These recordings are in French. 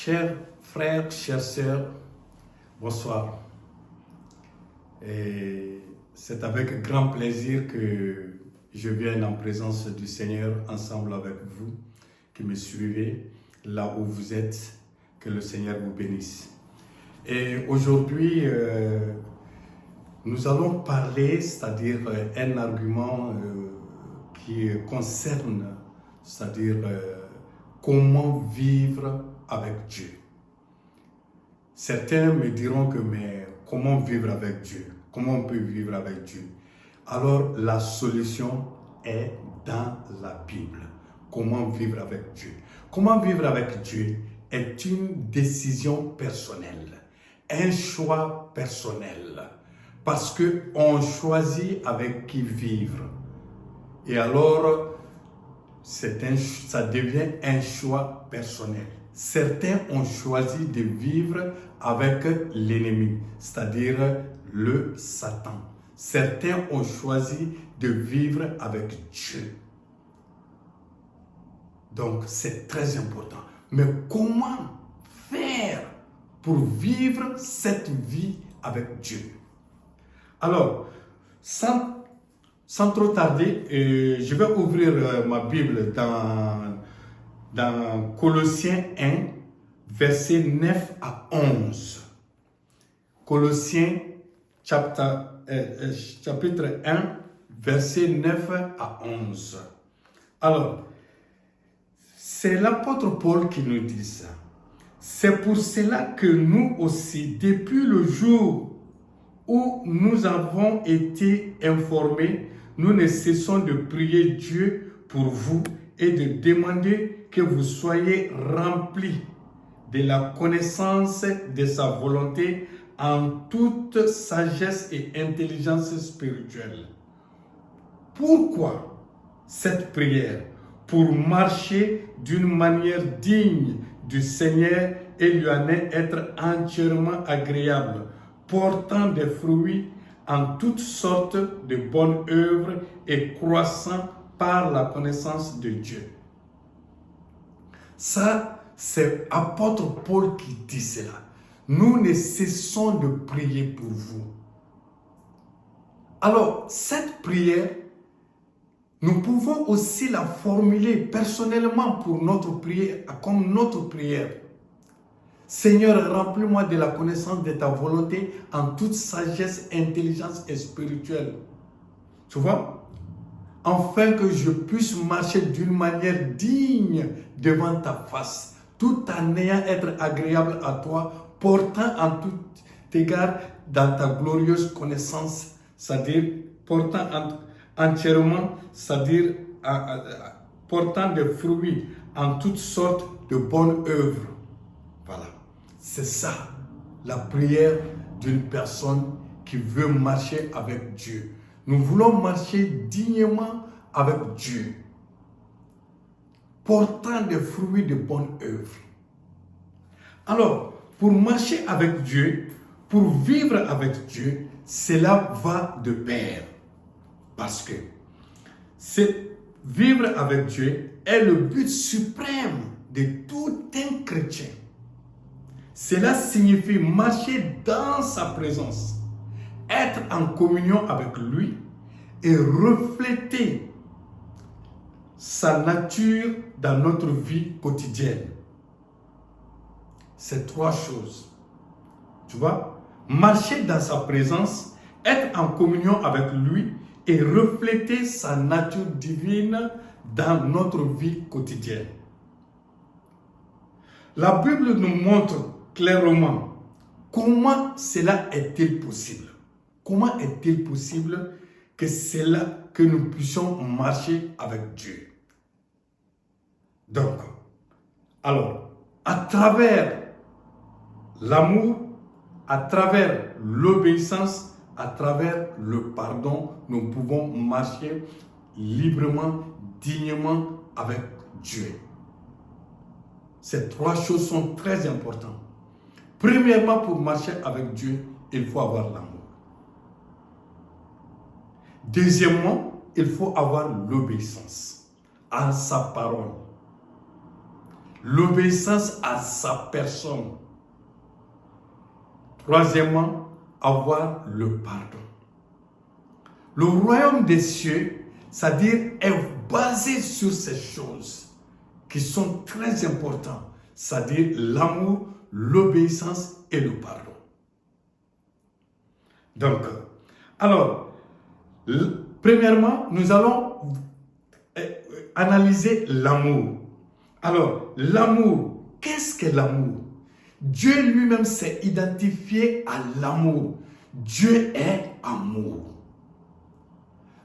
Chers frères, chères sœurs, bonsoir. Et c'est avec grand plaisir que je viens en présence du Seigneur ensemble avec vous qui me suivez là où vous êtes. Que le Seigneur vous bénisse. Et aujourd'hui, nous allons parler, c'est-à-dire un argument qui concerne, c'est-à-dire comment vivre avec Dieu. Certains me diront que mais comment vivre avec Dieu? Comment on peut vivre avec Dieu? Alors la solution est dans la Bible. Comment vivre avec Dieu? Comment vivre avec Dieu est une décision personnelle, un choix personnel, parce qu'on choisit avec qui vivre. Et alors, ça devient un choix personnel. Certains ont choisi de vivre avec l'ennemi, c'est-à-dire le Satan. Certains ont choisi de vivre avec Dieu. Donc, c'est très important. Mais comment faire pour vivre cette vie avec Dieu? Alors, sans trop tarder, je vais ouvrir ma Bible dans Colossiens 1, versets 9 à 11. Colossiens chapitre 1, versets 9 à 11. Alors, c'est l'apôtre Paul qui nous dit ça. C'est pour cela que nous aussi, depuis le jour où nous avons été informés, nous ne cessons de prier Dieu pour vous et de demander que vous soyez remplis de la connaissance de sa volonté en toute sagesse et intelligence spirituelle. Pourquoi cette prière? Pour marcher d'une manière digne du Seigneur et lui en être entièrement agréable, portant des fruits en toutes sortes de bonnes œuvres et croissant par la connaissance de Dieu. Ça, c'est l'apôtre Paul qui dit cela. Nous ne cessons de prier pour vous. Alors, cette prière, nous pouvons aussi la formuler personnellement pour notre prière, comme notre prière. Seigneur, remplis-moi de la connaissance de ta volonté en toute sagesse, intelligence et spirituelle. Tu vois? Afin que je puisse marcher d'une manière digne devant ta face, tout en ayant être agréable à toi, portant en tout égard dans ta glorieuse connaissance, c'est-à-dire portant entièrement, c'est-à-dire portant des fruits en toutes sortes de bonnes œuvres. Voilà, c'est ça, la prière d'une personne qui veut marcher avec Dieu. Nous voulons marcher dignement avec Dieu, portant des fruits de bonnes œuvres. Alors, pour marcher avec Dieu, pour vivre avec Dieu, cela va de pair. Parce que vivre avec Dieu est le but suprême de tout un chrétien. Cela signifie marcher dans sa présence, être en communion avec lui et refléter sa nature dans notre vie quotidienne. C'est trois choses. Tu vois? Marcher dans sa présence, être en communion avec lui et refléter sa nature divine dans notre vie quotidienne. La Bible nous montre clairement comment cela est-il possible. Comment est-il possible que nous puissions marcher avec Dieu? Donc, alors, à travers l'amour, à travers l'obéissance, à travers le pardon, nous pouvons marcher librement, dignement avec Dieu. Ces trois choses sont très importantes. Premièrement, pour marcher avec Dieu, il faut avoir l'amour. Deuxièmement, il faut avoir l'obéissance à sa parole. l'obéissance à sa personne. Troisièmement, avoir le pardon. Le royaume des cieux, c'est-à-dire, est basé sur ces choses qui sont très importantes, c'est-à-dire l'amour, l'obéissance et le pardon. Donc, alors, premièrement, nous allons analyser l'amour. Alors, l'amour, qu'est-ce que l'amour? Dieu lui-même s'est identifié à l'amour. Dieu est amour.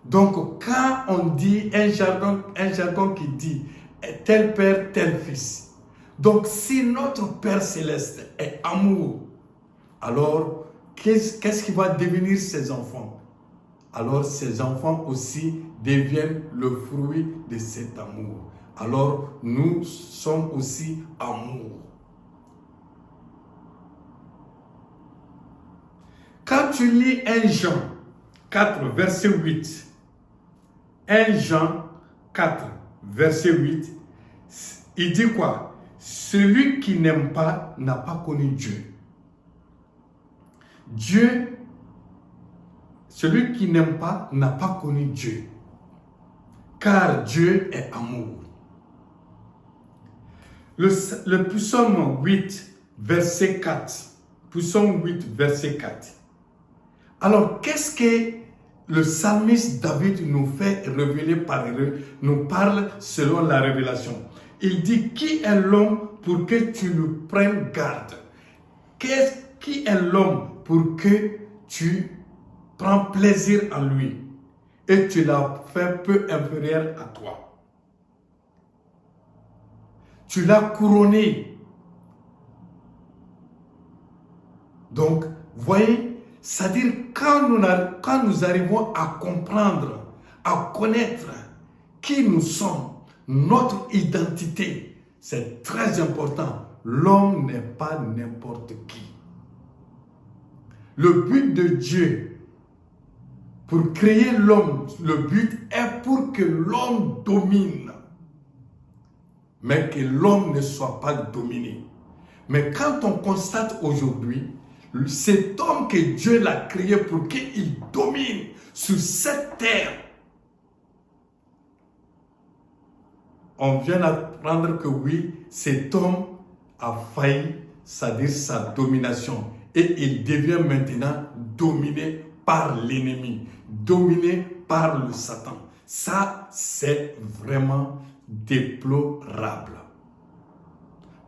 Donc, quand on dit un jargon qui dit tel père, tel fils. Donc, si notre Père céleste est amour, alors qu'est-ce qui va devenir ses enfants? Alors, ses enfants aussi deviennent le fruit de cet amour. Alors, nous sommes aussi amour. Quand tu lis 1 Jean 4, verset 8, 1 Jean 4, verset 8, il dit quoi? Celui qui n'aime pas n'a pas connu Dieu. Celui qui n'aime pas n'a pas connu Dieu. Car Dieu est amour. Le psaume 8, verset 4. Psaume 8, verset 4. Alors, qu'est-ce que le psalmiste David nous fait révéler par eux, nous parle selon la révélation? Il dit, qui est l'homme pour que tu lui prennes garde? Qui est l'homme pour que tu prends plaisir en lui et tu l'as fait peu inférieur à toi? Tu l'as couronné. Donc, voyez, c'est-à-dire quand nous arrivons à comprendre, à connaître qui nous sommes, notre identité, c'est très important. L'homme n'est pas n'importe qui. Le but de Dieu pour créer l'homme, le but est pour que l'homme domine, mais que l'homme ne soit pas dominé. Mais quand on constate aujourd'hui, cet homme que Dieu l'a créé pour qu'il domine sur cette terre, on vient d'apprendre que oui, cet homme a failli, c'est-à-dire sa domination. Et il devient maintenant dominé par l'ennemi, dominé par le Satan. Ça, c'est vraiment déplorable.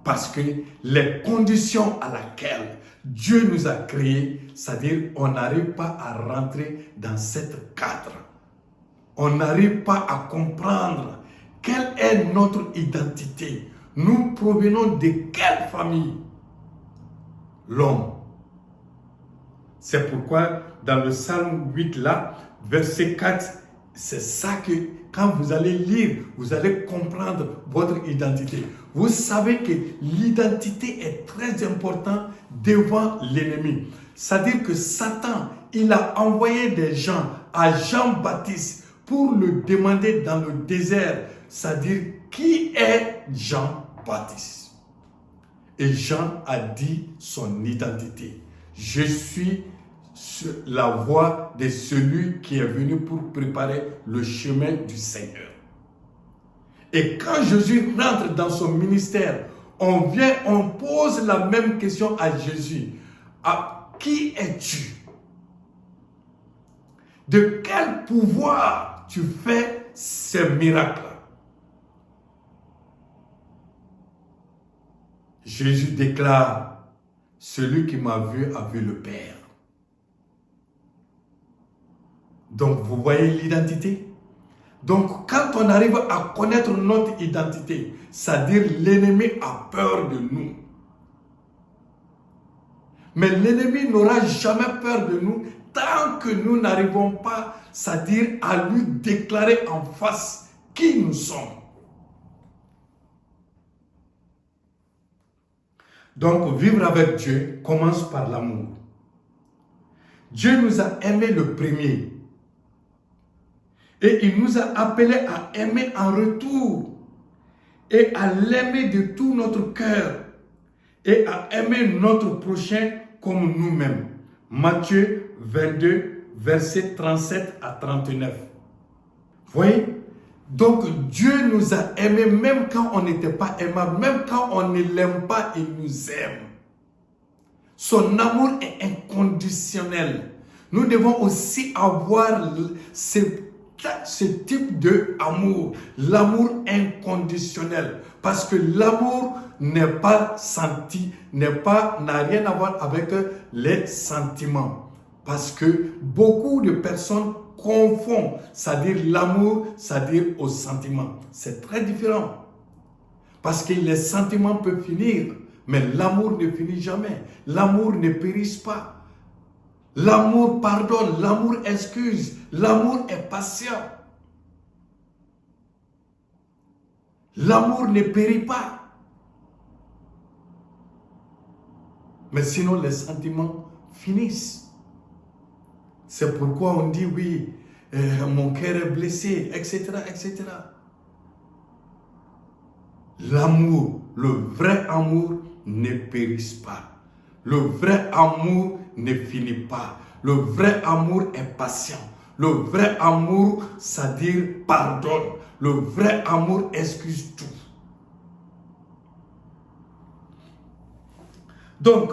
Parce que les conditions à laquelle Dieu nous a créés, c'est-à-dire on n'arrive pas à rentrer dans cette cadre. On n'arrive pas à comprendre quelle est notre identité. Nous provenons de quelle famille? L'homme. C'est pourquoi dans le psaume 8 là, verset 4, c'est ça que quand vous allez lire, vous allez comprendre votre identité. Vous savez que l'identité est très importante devant l'ennemi. C'est-à-dire que Satan, il a envoyé des gens à Jean-Baptiste pour le demander dans le désert, c'est-à-dire qui est Jean-Baptiste. Et Jean a dit son identité. Je suis la voix de celui qui est venu pour préparer le chemin du Seigneur. Et quand Jésus rentre dans son ministère, on pose la même question à Jésus. Qui es-tu? De quel pouvoir tu fais ces miracles? Jésus déclare, celui qui m'a vu a vu le Père. Donc, vous voyez l'identité? Donc, quand on arrive à connaître notre identité, c'est-à-dire l'ennemi a peur de nous. Mais l'ennemi n'aura jamais peur de nous tant que nous n'arrivons pas, c'est-à-dire à lui déclarer en face qui nous sommes. Donc, vivre avec Dieu commence par l'amour. Dieu nous a aimés le premier. Et il nous a appelés à aimer en retour. et à l'aimer de tout notre cœur et à aimer notre prochain comme nous-mêmes. Matthieu 22, versets 37 à 39. Vous voyez? Donc Dieu nous a aimés même quand on n'était pas aimable, même quand on ne l'aime pas, il nous aime. Son amour est inconditionnel. Nous devons aussi avoir ce type d'amour, l'amour inconditionnel. Parce que l'amour n'a rien à voir avec les sentiments. Parce que beaucoup de personnes confondent, c'est-à-dire l'amour, c'est-à-dire au sentiment. C'est très différent. Parce que les sentiments peuvent finir, mais l'amour ne finit jamais. L'amour ne périt pas. L'amour pardonne, l'amour excuse, l'amour est patient. L'amour ne périt pas. Mais sinon, les sentiments finissent. C'est pourquoi on dit oui, mon cœur est blessé, etc., etc. L'amour, le vrai amour ne périt pas. Le vrai amour ne finit pas. Le vrai amour est patient. Le vrai amour, c'est-à-dire pardonne. Le vrai amour excuse tout. Donc,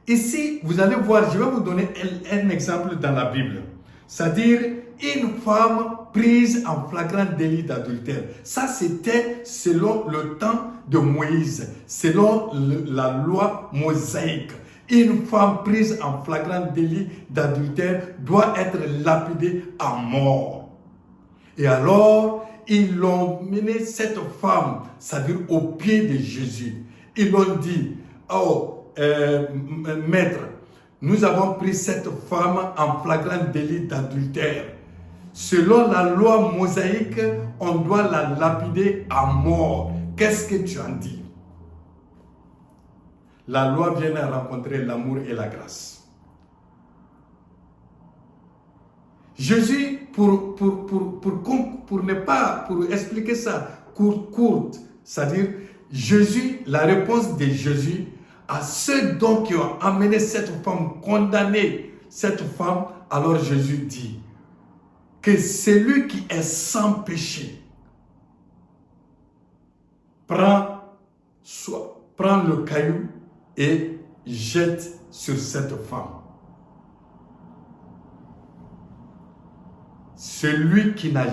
ici, vous allez voir, je vais vous donner un exemple dans la Bible. C'est-à-dire, une femme prise en flagrant délit d'adultère. Ça, c'était selon le temps de Moïse, selon la loi mosaïque. Une femme prise en flagrant délit d'adultère doit être lapidée à mort. Et alors, ils l'ont mené cette femme, c'est-à-dire au pied de Jésus. Ils l'ont dit, oh, maître, nous avons pris cette femme en flagrant délit d'adultère. Selon la loi mosaïque, on doit la lapider à mort. Qu'est-ce que tu en dis? La loi vient à rencontrer l'amour et la grâce. Jésus, pour expliquer ça courte, c'est-à-dire Jésus, la réponse de Jésus à ceux donc qui ont amené cette femme, condamné cette femme, alors Jésus dit que celui qui est sans péché prend le caillou et jette sur cette femme. Celui qui n'a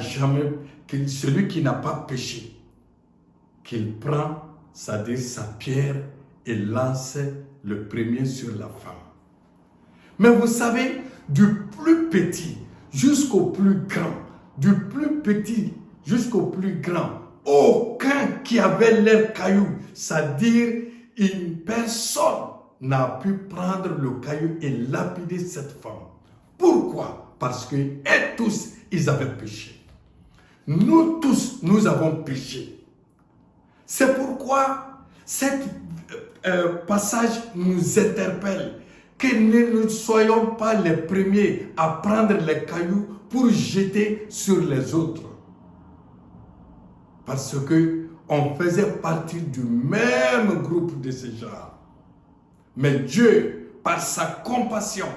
pas péché, qu'il prend, c'est-à-dire sa pierre, et lance le premier sur la femme. Mais vous savez, du plus petit jusqu'au plus grand, du plus petit jusqu'au plus grand, aucun qui avait l'air caillou, c'est-à-dire une personne n'a pu prendre le caillou et lapider cette femme. Pourquoi? Parce que tous, ils avaient péché. Nous tous, nous avons péché. C'est pourquoi cet passage nous interpelle, que nous ne soyons pas les premiers à prendre les cailloux pour jeter sur les autres. Parce que on faisait partie du même groupe de ces gens. Mais Dieu, par sa compassion,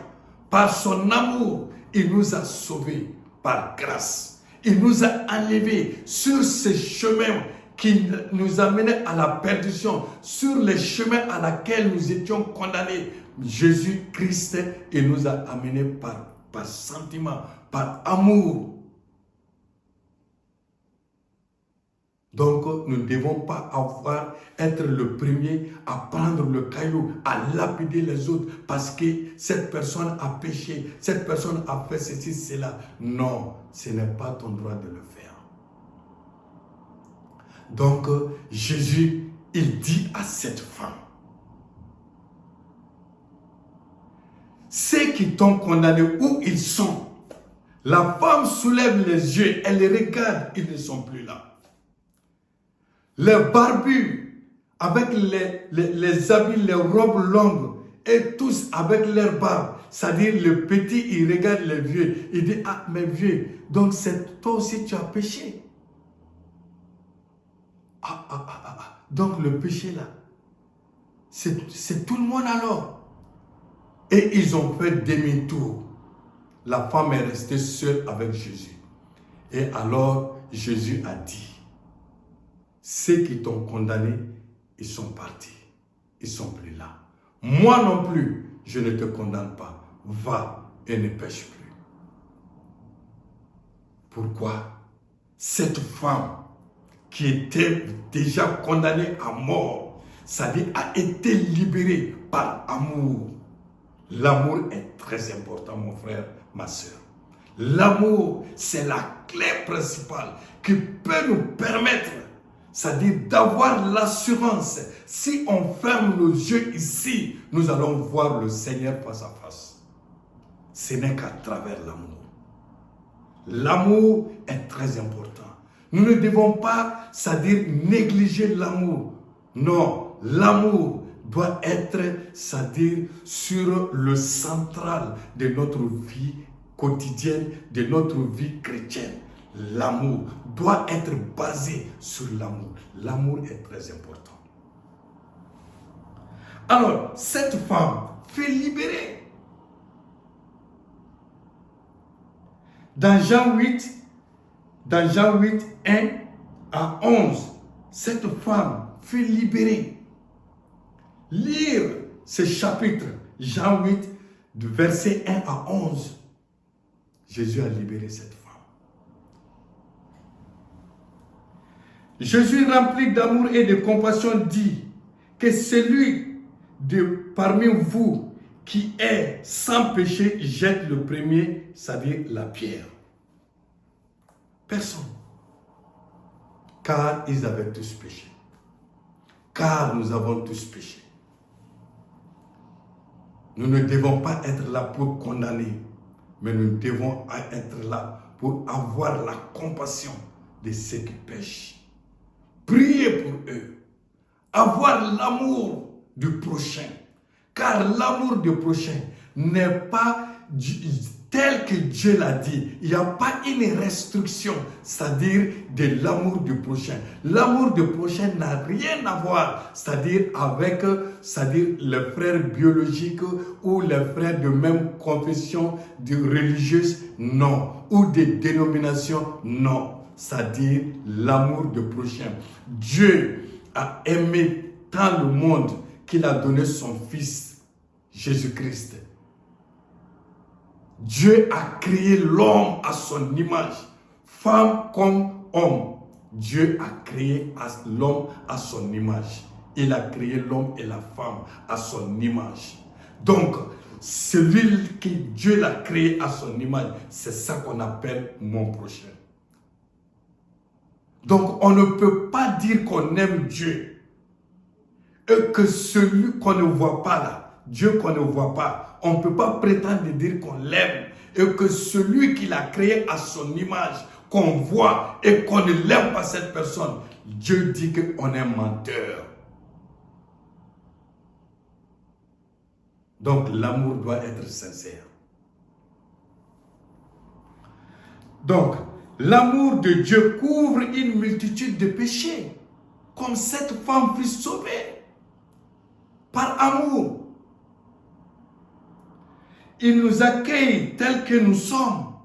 par son amour, il nous a sauvés par grâce. Il nous a enlevés sur ce chemin qui nous amenait à la perdition, sur les chemins à laquelle nous étions condamnés. Jésus-Christ, il nous a amenés par sentiment, par amour. Donc, nous ne devons pas être le premier à prendre le caillou, à lapider les autres parce que cette personne a péché, cette personne a fait ceci, cela. Non, ce n'est pas ton droit de le faire. Donc, Jésus, il dit à cette femme, ceux qui t'ont condamné, où ils sont? La femme soulève les yeux, elle les regarde, ils ne sont plus là. Les barbus, avec les habits, les robes longues, et tous avec leur barbe, c'est-à-dire le petit, il regarde les vieux, il dit, ah, mes vieux, donc c'est toi aussi tu as péché. Donc le péché là, c'est tout le monde alors. Et ils ont fait demi-tour. La femme est restée seule avec Jésus. Et alors Jésus a dit, ceux qui t'ont condamné, ils sont partis. Ils sont plus là. Moi non plus, je ne te condamne pas. Va et ne pêche plus. Pourquoi? Cette femme qui était déjà condamnée à mort, c'est-à-dire a été libérée par amour. L'amour est très important, mon frère, ma soeur. L'amour, c'est la clé principale qui peut nous permettre, c'est-à-dire d'avoir l'assurance. Si on ferme nos yeux ici, nous allons voir le Seigneur face à face. Ce n'est qu'à travers l'amour. L'amour est très important. Nous ne devons pas, c'est-à-dire négliger l'amour. Non, l'amour doit être, c'est-à-dire sur le central de notre vie quotidienne, de notre vie chrétienne. L'amour doit être basé sur l'amour. L'amour est très important. Alors, cette femme fut libérée. Dans Jean 8, 1 à 11, cette femme fut libérée. Lire ce chapitre, Jean 8, du verset 1 à 11. Jésus a libéré cette femme. Jésus, rempli d'amour et de compassion, dit que celui parmi vous qui est sans péché jette le premier, c'est-à-dire la pierre. Personne. Car ils avaient tous péché. Car nous avons tous péché. Nous ne devons pas être là pour condamner, mais nous devons être là pour avoir la compassion de ceux qui pêchent. Prier pour eux. Avoir l'amour du prochain. Car l'amour du prochain n'est pas tel que Dieu l'a dit. Il n'y a pas une restriction, c'est-à-dire de l'amour du prochain. L'amour du prochain n'a rien à voir, c'est-à-dire avec, les frères biologiques ou les frères de même confession religieuse, non. Ou des dénominations, non. C'est-à-dire l'amour du prochain. Dieu a aimé tant le monde qu'il a donné son Fils, Jésus-Christ. Dieu a créé l'homme à son image, femme comme homme. Dieu a créé l'homme à son image. Il a créé l'homme et la femme à son image. Donc, celui que Dieu l'a créé à son image, c'est ça qu'on appelle mon prochain. Donc, on ne peut pas dire qu'on aime Dieu et que celui qu'on ne voit pas là, Dieu qu'on ne voit pas, on ne peut pas prétendre dire qu'on l'aime et que celui qui l'a créé à son image, qu'on voit et qu'on ne l'aime pas cette personne, Dieu dit qu'on est menteur. Donc l'amour doit être sincère. Donc l'amour de Dieu couvre une multitude de péchés, comme cette femme fut sauvée par amour. Il nous accueille tels que nous sommes.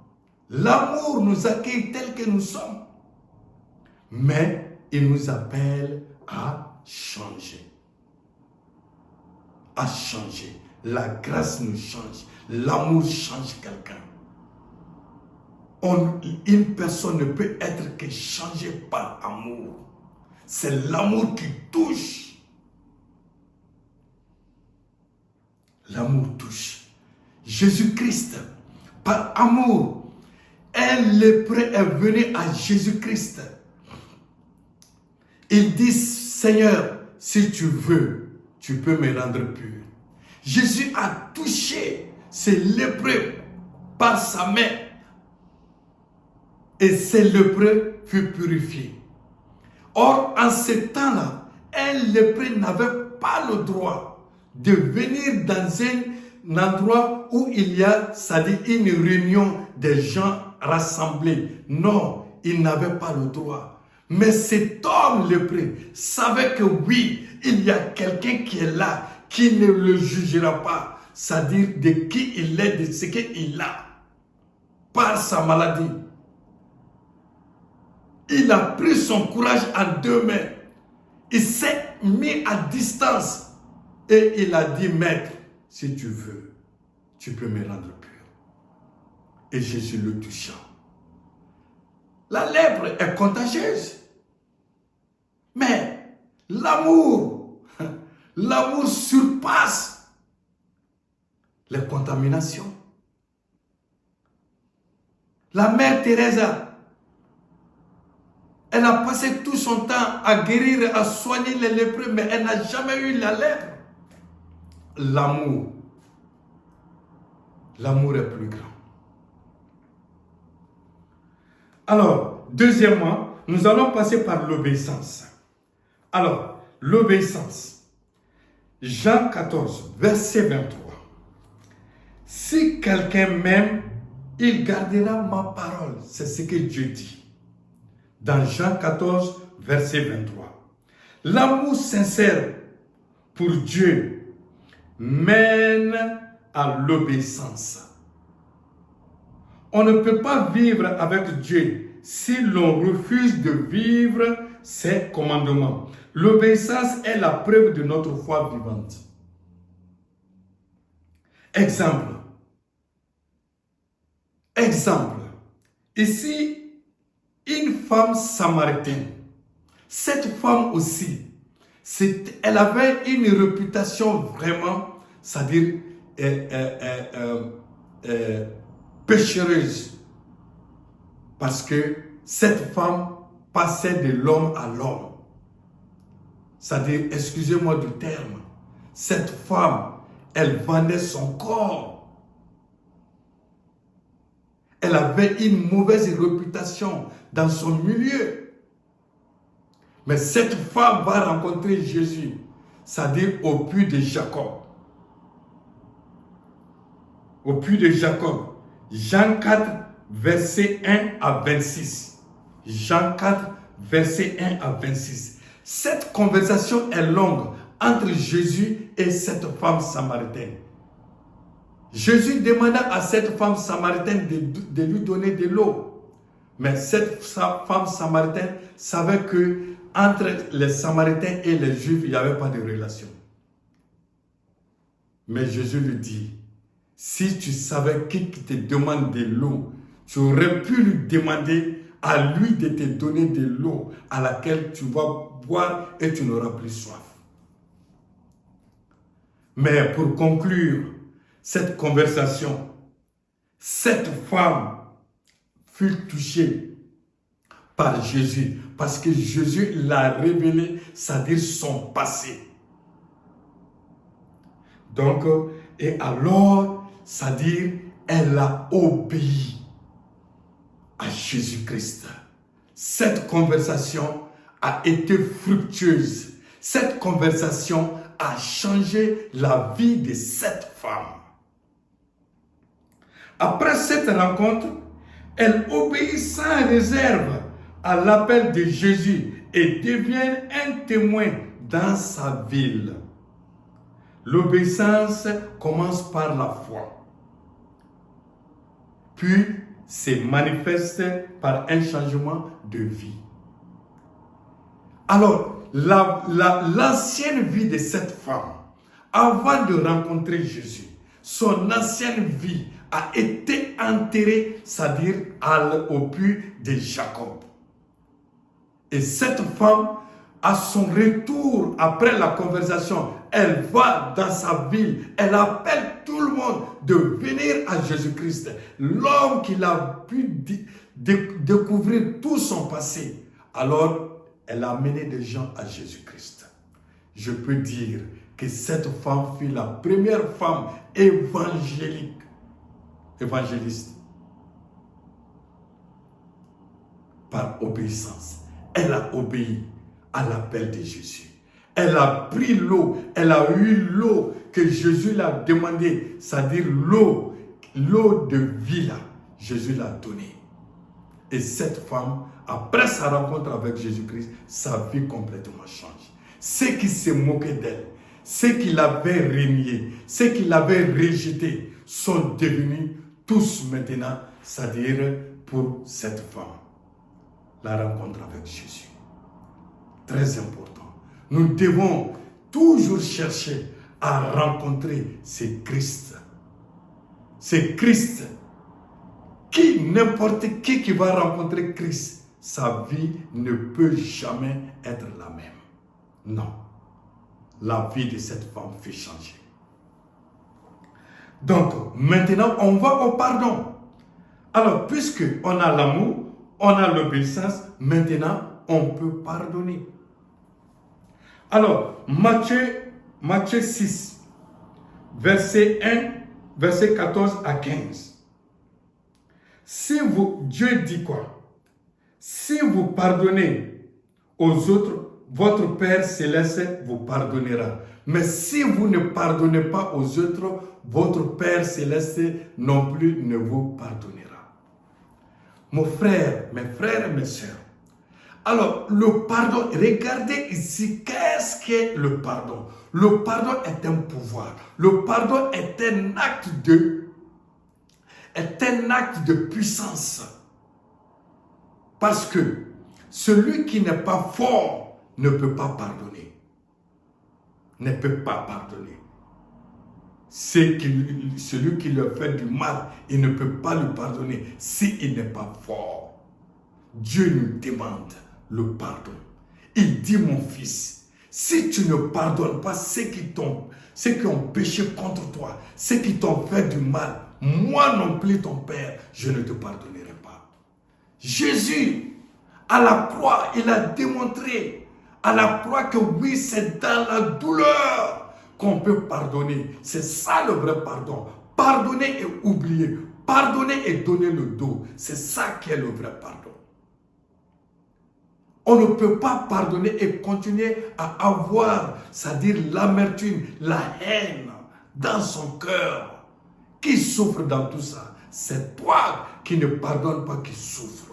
L'amour nous accueille tels que nous sommes. Mais il nous appelle à changer. À changer. La grâce nous change. L'amour change quelqu'un. Une personne ne peut être que changée par amour. C'est l'amour qui touche. L'amour touche. Jésus-Christ, par amour, un lépreux est venu à Jésus-Christ. Il dit, Seigneur, si tu veux, tu peux me rendre pur. Jésus a touché ce lépreux par sa main. Et ce lépreux fut purifié. Or, en ce temps-là, un lépreux n'avait pas le droit de venir dans un endroit où il y a, c'est-à-dire une réunion des gens rassemblés. Non, il n'avait pas le droit. Mais cet homme lépreux savait que oui, il y a quelqu'un qui est là, qui ne le jugera pas, c'est-à-dire de qui il est, de ce qu'il a, par sa maladie. Il a pris son courage en deux mains. Il s'est mis à distance et il a dit, Maître, si tu veux, tu peux me rendre pur. Et Jésus le toucha. La lèpre est contagieuse. Mais l'amour surpasse les contaminations. La mère Teresa, elle a passé tout son temps à guérir, à soigner les lépreux, mais elle n'a jamais eu la lèpre. L'amour est plus grand. Alors, deuxièmement, nous allons passer par l'obéissance. Alors, l'obéissance. Jean 14, verset 23. Si quelqu'un m'aime, il gardera ma parole. C'est ce que Dieu dit. Dans Jean 14, verset 23. L'amour sincère pour Dieu mène à l'obéissance. On ne peut pas vivre avec Dieu si l'on refuse de vivre ses commandements. L'obéissance est la preuve de notre foi vivante. Exemple. Ici, une femme samaritaine. Cette femme aussi, elle avait une réputation vraiment, c'est-à-dire péchereuse. Parce que cette femme passait de l'homme à l'homme. C'est-à-dire, excusez-moi du terme, cette femme, elle vendait son corps. Elle avait une mauvaise réputation dans son milieu. Mais cette femme va rencontrer Jésus, c'est-à-dire au puits de Jacob. Au puits de Jacob. Jean 4, verset 1 à 26. Jean 4, verset 1 à 26. Cette conversation est longue entre Jésus et cette femme samaritaine. Jésus demanda à cette femme samaritaine de lui donner de l'eau. Mais cette femme samaritaine savait que entre les Samaritains et les Juifs, il n'y avait pas de relation. Mais Jésus lui dit, si tu savais qui te demande de l'eau, tu aurais pu lui demander à lui de te donner de l'eau à laquelle tu vas boire et tu n'auras plus soif. Mais pour conclure cette conversation, cette femme fut touchée par Jésus parce que Jésus l'a révélé, c'est-à-dire son passé. Donc, et alors, c'est-à-dire, elle a obéi à Jésus-Christ. Cette conversation a été fructueuse. Cette conversation a changé la vie de cette femme. Après cette rencontre, elle obéit sans réserve à l'appel de Jésus et devient un témoin dans sa ville. L'obéissance commence par la foi, puis se manifeste par un changement de vie. Alors, l'ancienne vie de cette femme, avant de rencontrer Jésus, son ancienne vie a été enterrée, c'est-à-dire au puits de Jacob. Et cette femme, à son retour après la conversation, elle va dans sa ville, elle appelle tout le monde de venir à Jésus-Christ, l'homme qu'il a pu découvrir tout son passé. Alors, elle a amené des gens à Jésus-Christ. Je peux dire que cette femme fut la première femme évangéliste par obéissance. Elle a obéi à l'appel de Jésus. Elle a pris l'eau, elle a eu l'eau que Jésus l'a demandé, c'est-à-dire l'eau de vie là, Jésus l'a donnée. Et cette femme, après sa rencontre avec Jésus-Christ, sa vie complètement change. Ceux qui se moquaient d'elle, ceux qui l'avaient reniée, ceux qui l'avaient rejetée, sont devenus tous maintenant, c'est-à-dire pour cette femme, la rencontre avec Jésus. Très important. Nous devons toujours chercher à rencontrer ce Christ. C'est Christ. N'importe qui va rencontrer Christ, sa vie ne peut jamais être la même. Non. La vie de cette femme fait changer. Donc, maintenant, on va au pardon. Alors, puisque on a l'amour, on a l'obéissance, maintenant, on peut pardonner. Alors, Matthieu 6, verset 14 à 15. Dieu dit quoi? Si vous pardonnez aux autres, votre Père Céleste vous pardonnera. Mais si vous ne pardonnez pas aux autres, votre Père Céleste non plus ne vous pardonnera. Mon frère, mes frères et mes sœurs, alors le pardon, regardez ici, qu'est-ce qu'est le pardon? Le pardon est un pouvoir. Le pardon est un acte de puissance. Parce que celui qui n'est pas fort ne peut pas pardonner. Ne peut pas pardonner. Celui qui lui fait du mal, il ne peut pas lui pardonner s'il n'est pas fort. Dieu nous demande le pardon. Il dit, mon fils, si tu ne pardonnes pas ceux qui ont péché contre toi, ceux qui t'ont fait du mal, moi non plus ton Père, je ne te pardonnerai pas. Jésus, à la croix, il a démontré à la croix que oui, c'est dans la douleur qu'on peut pardonner. C'est ça le vrai pardon. Pardonner et oublier. Pardonner et donner le dos. C'est ça qui est le vrai pardon. On ne peut pas pardonner et continuer à avoir, c'est-à-dire l'amertume, la haine dans son cœur. Qui souffre dans tout ça? C'est toi qui ne pardonnes pas qui souffre.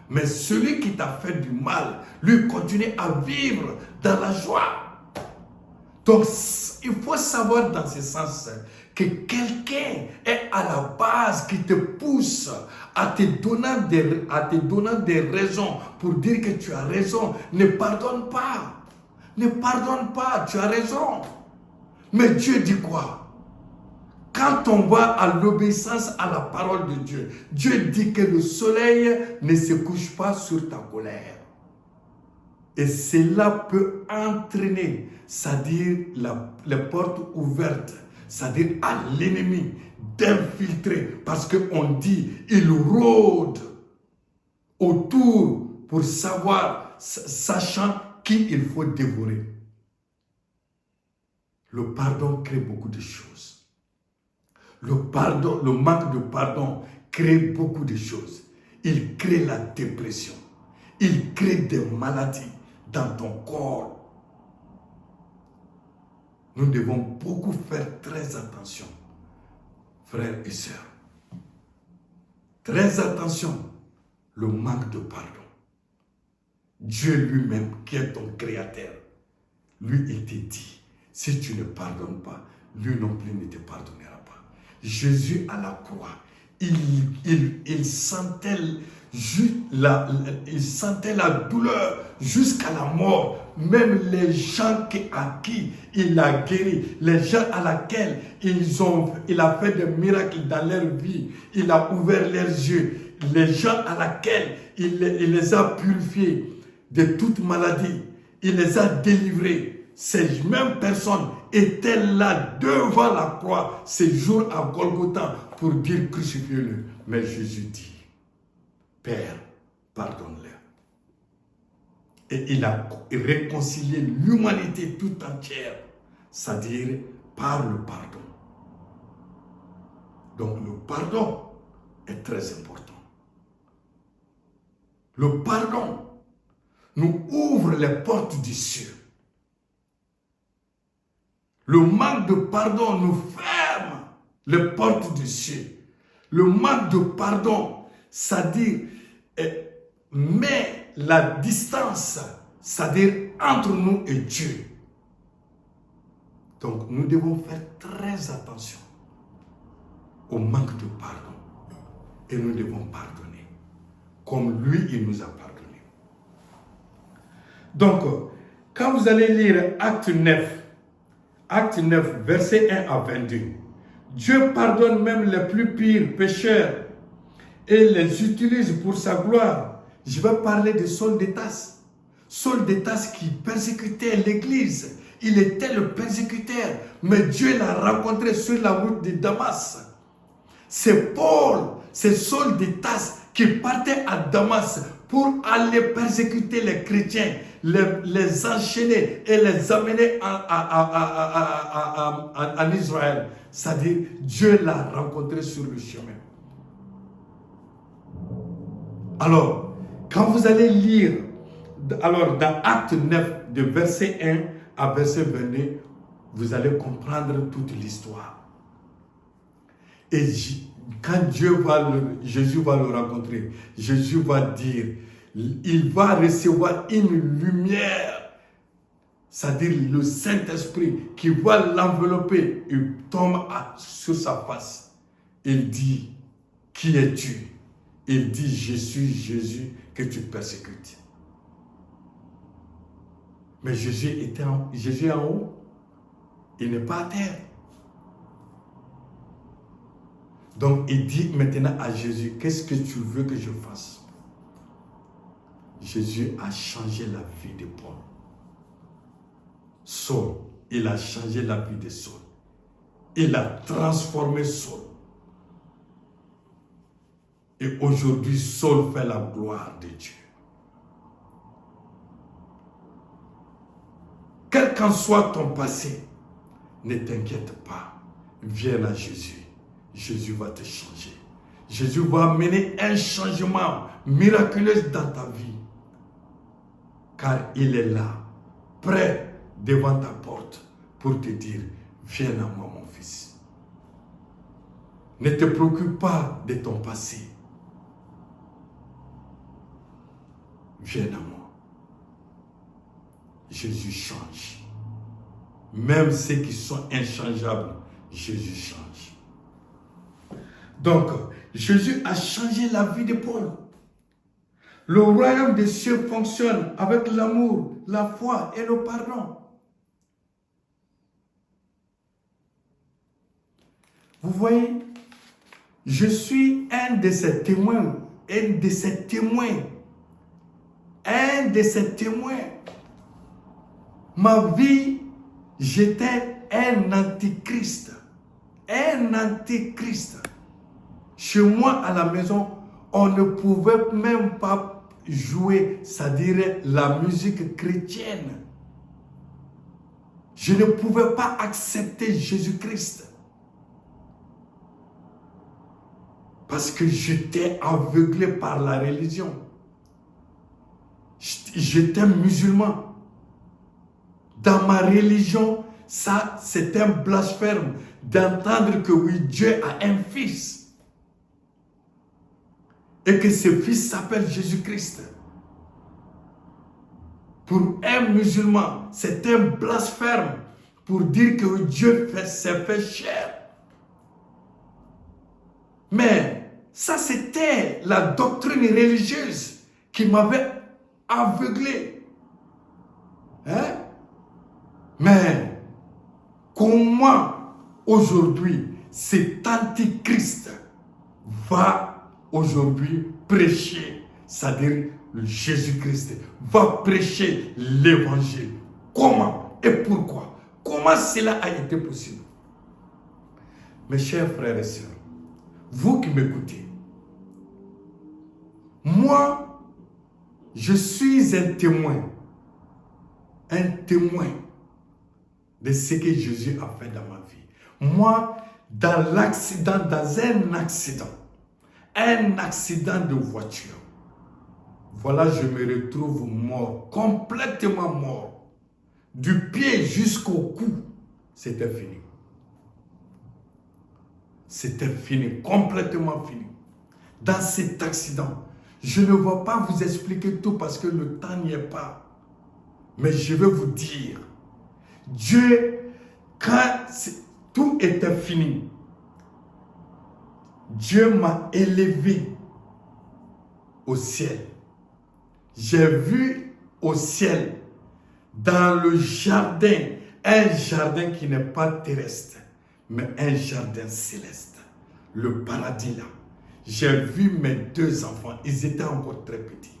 Mais celui qui t'a fait du mal, lui continue à vivre dans la joie. Donc, il faut savoir dans ce sens que quelqu'un est à la base qui te pousse à te donner des raisons pour dire que tu as raison. Ne pardonne pas. Ne pardonne pas, tu as raison. Mais Dieu dit quoi? Quand on va à l'obéissance à la parole de Dieu, Dieu dit que le soleil ne se couche pas sur ta colère. Et cela peut entraîner, c'est-à-dire les portes ouvertes, c'est-à-dire à l'ennemi d'infiltrer. Parce qu'on dit, il rôde autour pour savoir, sachant qui il faut dévorer. Le pardon crée beaucoup de choses. Le manque de pardon crée beaucoup de choses. Il crée la dépression. Il crée des maladies dans ton corps. Nous devons beaucoup faire très attention, frères et sœurs. Très attention, le manque de pardon. Dieu lui-même, qui est ton créateur, lui, il te dit, si tu ne pardonnes pas, lui non plus ne te pardonnera pas. Jésus à la croix, il sentait la douleur jusqu'à la mort. Même les gens à qui il a guéri, les gens à laquelle il a fait des miracles dans leur vie, il a ouvert leurs yeux, les gens à laquelle il les a purifiés de toute maladie, il les a délivrés. Ces mêmes personnes étaient là devant la croix ces jours à Golgotha pour dire crucifiez-le. Mais Jésus dit, Père, pardonne-leur. Et il a réconcilié l'humanité tout entière, c'est-à-dire par le pardon. Donc le pardon est très important. Le pardon nous ouvre les portes du ciel. Le manque de pardon nous ferme les portes du ciel. Le manque de pardon, c'est-à-dire met la distance, c'est-à-dire entre nous et Dieu. Donc nous devons faire très attention au manque de pardon. Et nous devons pardonner, comme lui, il nous a pardonné. Donc, quand vous allez lire Acte 9, versets 1 à 22, Dieu pardonne même les plus pires pécheurs et les utilise pour sa gloire. Je vais parler de Saul de Tarse. Saul de Tarse qui persécutait l'Église. Il était le persécuteur, mais Dieu l'a rencontré sur la route de Damas. C'est Saul de Tarse qui partait à Damas pour aller persécuter les chrétiens, les enchaîner et les amener en Israël. C'est-à-dire, Dieu l'a rencontré sur le chemin. Alors, quand vous allez lire, dans Acte 9, de verset 1 à verset 22, vous allez comprendre toute l'histoire. Et quand Jésus va le rencontrer, Jésus va dire, il va recevoir une lumière, c'est-à-dire le Saint-Esprit qui va l'envelopper. Il tombe sur sa face. Il dit, qui es-tu? Il dit, je suis Jésus que tu persécutes. Mais Jésus est en haut. Il n'est pas à terre. Donc il dit maintenant à Jésus, qu'est-ce que tu veux que je fasse? Jésus a changé la vie de Paul. Saul, il a changé la vie de Saul. Il a transformé Saul. Et aujourd'hui, Saul fait la gloire de Dieu. Quel qu'en soit ton passé, ne t'inquiète pas. Viens à Jésus. Jésus va te changer. Jésus va amener un changement miraculeux dans ta vie. Car il est là, prêt devant ta porte pour te dire, viens à moi mon fils. Ne te préoccupe pas de ton passé. Viens à moi. Jésus change. Même ceux qui sont inchangeables, Jésus change. Donc, Jésus a changé la vie de Paul. Le royaume des cieux fonctionne avec l'amour, la foi et le pardon. Vous voyez, je suis un de ces témoins, Ma vie, j'étais un antichrist. Chez moi, à la maison, on ne pouvait même pas jouer, c'est-à-dire la musique chrétienne. Je ne pouvais pas accepter Jésus-Christ. Parce que j'étais aveuglé par la religion. J'étais musulman. Dans ma religion, ça, c'est un blasphème d'entendre que oui, Dieu a un fils. Et que ce fils s'appelle Jésus-Christ. Pour un musulman, c'est un blasphème pour dire que Dieu s'est fait chair. Mais ça, c'était la doctrine religieuse qui m'avait aveuglé. Hein? Mais comment aujourd'hui cet antichrist va aujourd'hui prêcher, c'est-à-dire Jésus-Christ va prêcher l'évangile? Comment et pourquoi? Comment cela a été possible? Mes chers frères et sœurs, vous qui m'écoutez, moi, je suis un témoin de ce que Jésus a fait dans ma vie. Moi, dans un accident de voiture, voilà, je me retrouve mort, complètement mort, du pied jusqu'au cou. C'était fini. C'était fini, complètement fini. Dans cet accident, Je ne vais pas vous expliquer tout parce que le temps n'y est pas. Mais je vais vous dire, Dieu, quand tout était fini, Dieu m'a élevé au ciel. J'ai vu au ciel, dans le jardin, un jardin qui n'est pas terrestre, mais un jardin céleste. Le paradis là. J'ai vu mes 2 enfants, ils étaient encore très petits.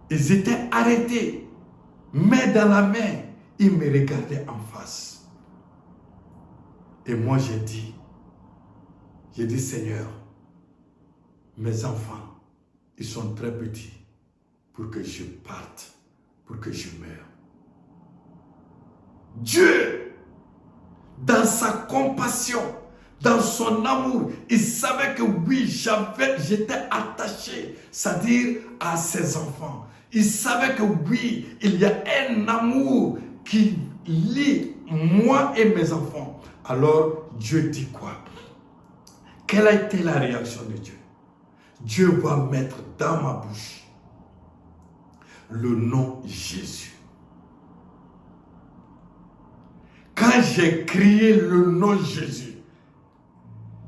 Ils étaient arrêtés, main dans la main. Ils me regardaient en face. Et moi j'ai dit, Seigneur, mes enfants, ils sont très petits pour que je parte, pour que je meure. Dieu, dans sa compassion, dans son amour, il savait que oui, j'étais attaché, c'est-à-dire à ses enfants. Il savait que oui, il y a un amour qui lie moi et mes enfants. Alors Dieu dit quoi? Quelle a été la réaction de Dieu? Dieu va mettre dans ma bouche le nom Jésus. Quand j'ai crié le nom Jésus,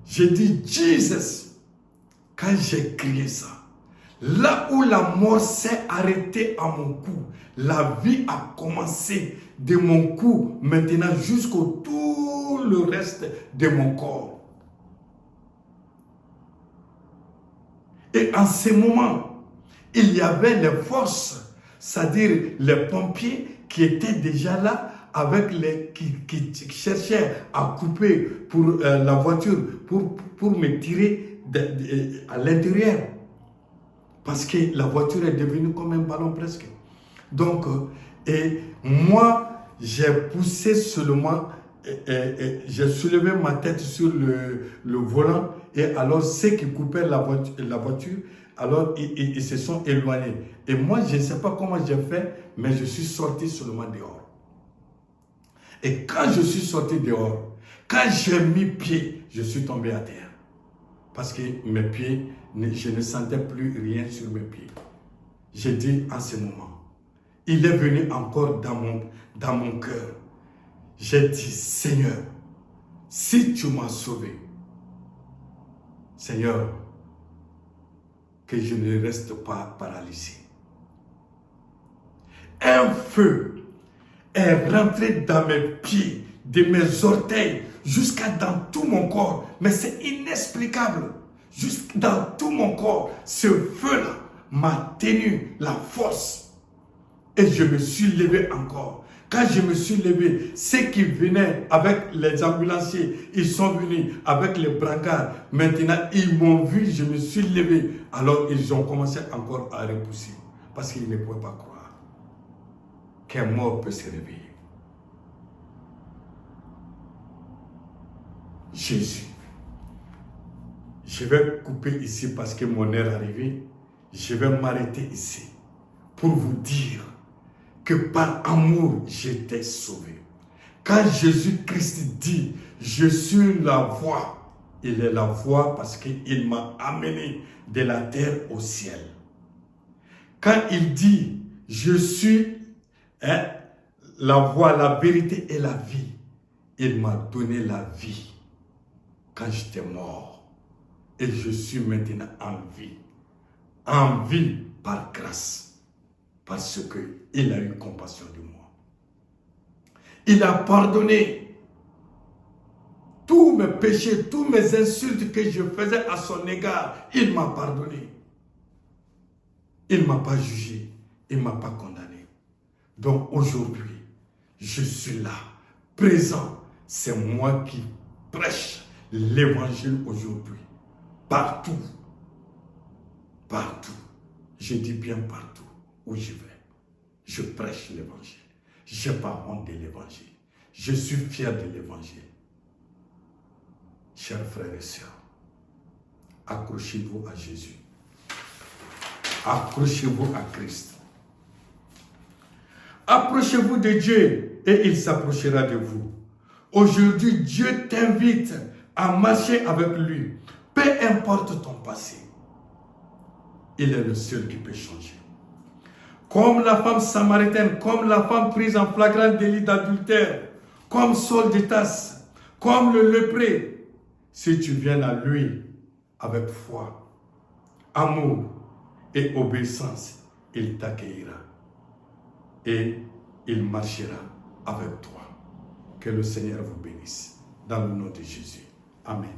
j'ai dit Jesus. Quand j'ai crié ça, là où la mort s'est arrêtée à mon cou, la vie a commencé de mon cou maintenant jusqu'au tout le reste de mon corps. Et en ce moment, il y avait les forces, c'est-à-dire les pompiers qui étaient déjà là avec qui cherchaient à couper pour la voiture pour me tirer à l'intérieur. Parce que la voiture est devenue comme un ballon presque. Donc, et moi, j'ai poussé seulement, j'ai soulevé ma tête sur le volant, et alors ceux qui coupaient la voiture, alors ils se sont éloignés. Et moi, je ne sais pas comment j'ai fait, mais je suis sorti seulement dehors. Et quand je suis sorti dehors, quand j'ai mis pied, je suis tombé à terre. Parce que mes pieds, je ne sentais plus rien sur mes pieds. J'ai dit en ce moment, il est venu encore dans mon cœur. J'ai dit, Seigneur, si tu m'as sauvé, Seigneur, que je ne reste pas paralysé. Un feu est rentré dans mes pieds, de mes orteils, jusqu'à dans tout mon corps. Mais c'est inexplicable. Jusqu'à dans tout mon corps, ce feu-là m'a tenu la force. Et je me suis levé encore. Quand je me suis levé, ceux qui venaient avec les ambulanciers, ils sont venus avec les brancards. Maintenant, ils m'ont vu, je me suis levé. Alors, ils ont commencé encore à repousser. Parce qu'ils ne pouvaient pas croire qu'un mort peut se réveiller. Jésus. Je vais couper ici parce que mon heure est arrivée. Je vais m'arrêter ici pour vous dire que par amour, j'étais sauvé. Quand Jésus-Christ dit, je suis la voie, il est la voie parce qu'il m'a amené de la terre au ciel. Quand il dit, je suis la voie, la vérité et la vie, il m'a donné la vie quand j'étais mort. Et je suis maintenant en vie par grâce, parce qu'il a eu compassion de moi. Il a pardonné tous mes péchés, tous mes insultes que je faisais à son égard. Il m'a pardonné. Il ne m'a pas jugé, il ne m'a pas condamné. Donc aujourd'hui, je suis là, présent. C'est moi qui prêche l'évangile aujourd'hui. Partout. Partout. Je dis bien partout où je vais. Je prêche l'évangile. Je n'ai pas honte de l'évangile. Je suis fier de l'évangile. Chers frères et sœurs, accrochez-vous à Jésus. Accrochez-vous à Christ. Approchez-vous de Dieu et il s'approchera de vous. Aujourd'hui, Dieu t'invite à marcher avec lui. Peu importe ton passé. il est le seul qui peut changer. Comme la femme samaritaine, comme la femme prise en flagrant délit d'adultère, comme Saul de Tarse, comme le lépreux, si tu viens à lui avec foi, amour et obéissance, il t'accueillera et il marchera avec toi. Que le Seigneur vous bénisse. Dans le nom de Jésus. Amen.